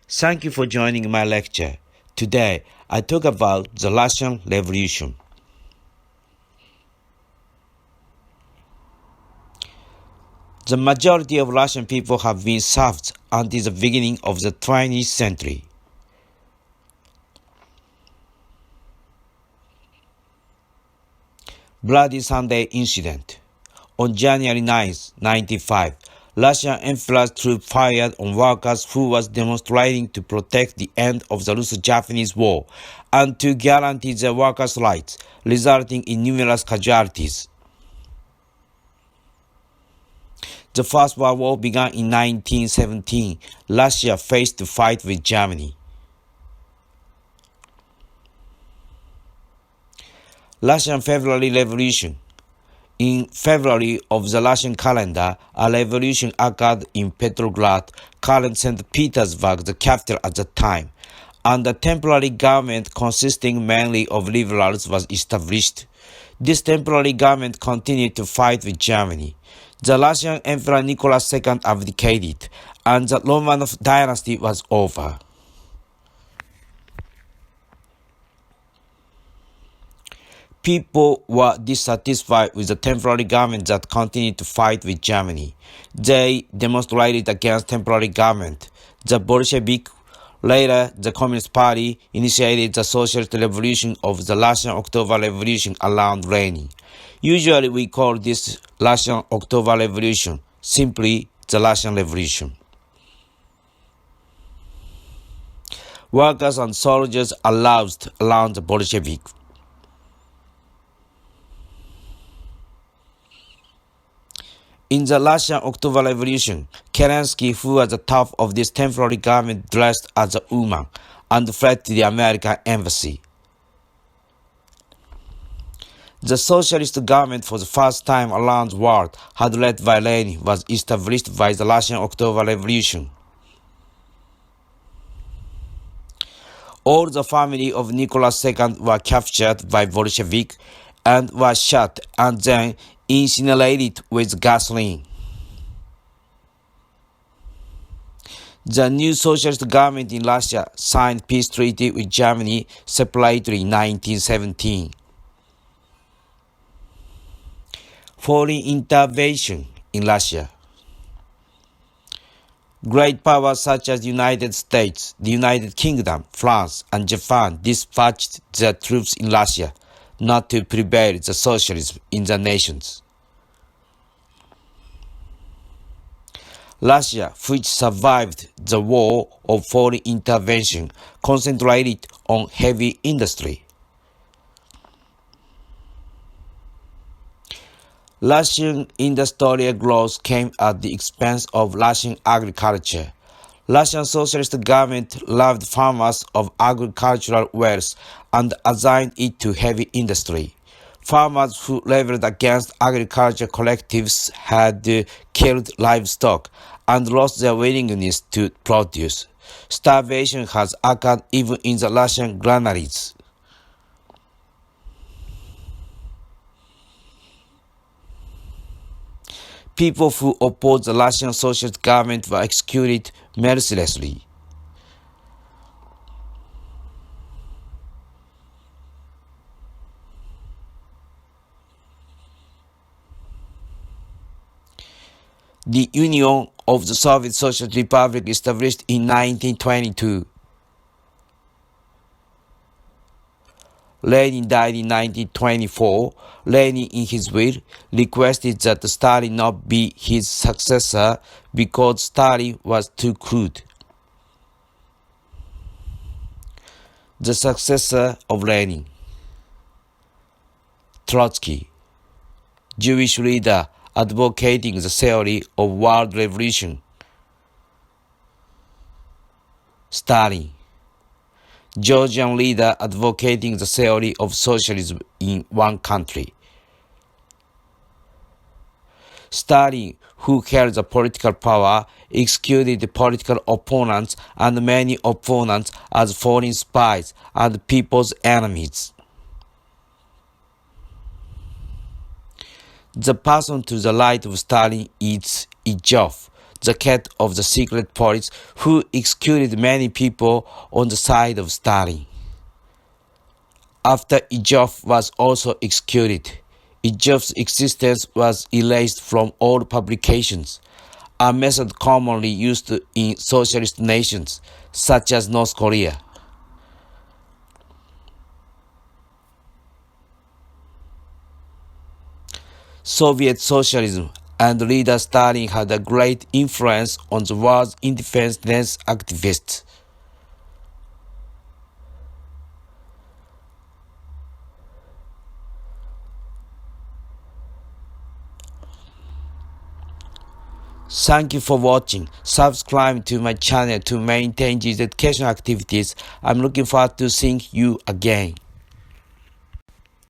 Thank you for joining my lecture. Today, I talk about the Russian Revolution. The majority of Russian people have been served until the beginning of the 20th century. Bloody Sunday Incident. On January 9, 1995, Russian Emperor's troops fired on workers who was demonstrating to protect the end of the Russo-Japanese War and to guarantee the workers' rights, resulting in numerous casualties. The First World War began in 1917. Russia faced the fight with Germany. Russian February Revolution. In February of the Russian calendar, a revolution occurred in Petrograd, current St. Petersburg, the capital at the time, and a temporary government consisting mainly of liberals was established. This temporary government continued to fight with Germany. The Russian Emperor Nicholas II abdicated, and the Romanov dynasty was over. People were dissatisfied with the temporary government that continued to fight with Germany. They demonstrated against temporary government. The Bolshevik, later the Communist Party, initiated the socialist revolution of the Russian October Revolution around Lenin. Usually we call this Russian October Revolution simply the Russian Revolution. Workers and soldiers aroused around the Bolshevik. In the Russian October Revolution, Kerensky, who was the top of this temporary government, dressed as a woman and fled to the American embassy. The socialist government for the first time around the world, had led by Lenin, was established by the Russian October Revolution. All the family of Nicholas II were captured by Bolshevik and were shot and then incinerated with gasoline. The new socialist government in Russia signed peace treaty with Germany separately in 1917. Foreign intervention in Russia. Great powers such as the United States, the United Kingdom, France, and Japan dispatched their troops in Russia, not to prevail the socialism in the nations. Russia, which survived the war of foreign intervention, concentrated on heavy industry. Russian industrial growth came at the expense of Russian agriculture. Russian socialist government robbed farmers of agricultural wealth and assigned it to heavy industry. Farmers who rebelled against agriculture collectives had killed livestock and lost their willingness to produce. Starvation has occurred even in the Russian granaries. People who opposed the Russian socialist government were executed mercilessly. The Union of the Soviet Socialist Republic established in 1922. Lenin died in 1924. Lenin, in his will, requested that Stalin not be his successor because Stalin was too crude. The successor of Lenin. Trotsky, Jewish leader advocating the theory of world revolution. Stalin, Georgian leader advocating the theory of socialism in one country. Stalin, who held the political power, executed the political opponents and many opponents as foreign spies and people's enemies. The person to the right of Stalin is Izhov, the head of the secret police who executed many people on the side of Stalin. After Izhov was also executed, Izhov's existence was erased from all publications, a method commonly used in socialist nations such as North Korea. Soviet socialism and leader Stalin had a great influence on the world's independence activists. Thank you for watching. Subscribe to my channel to maintain these educational activities. I'm looking forward to seeing you again.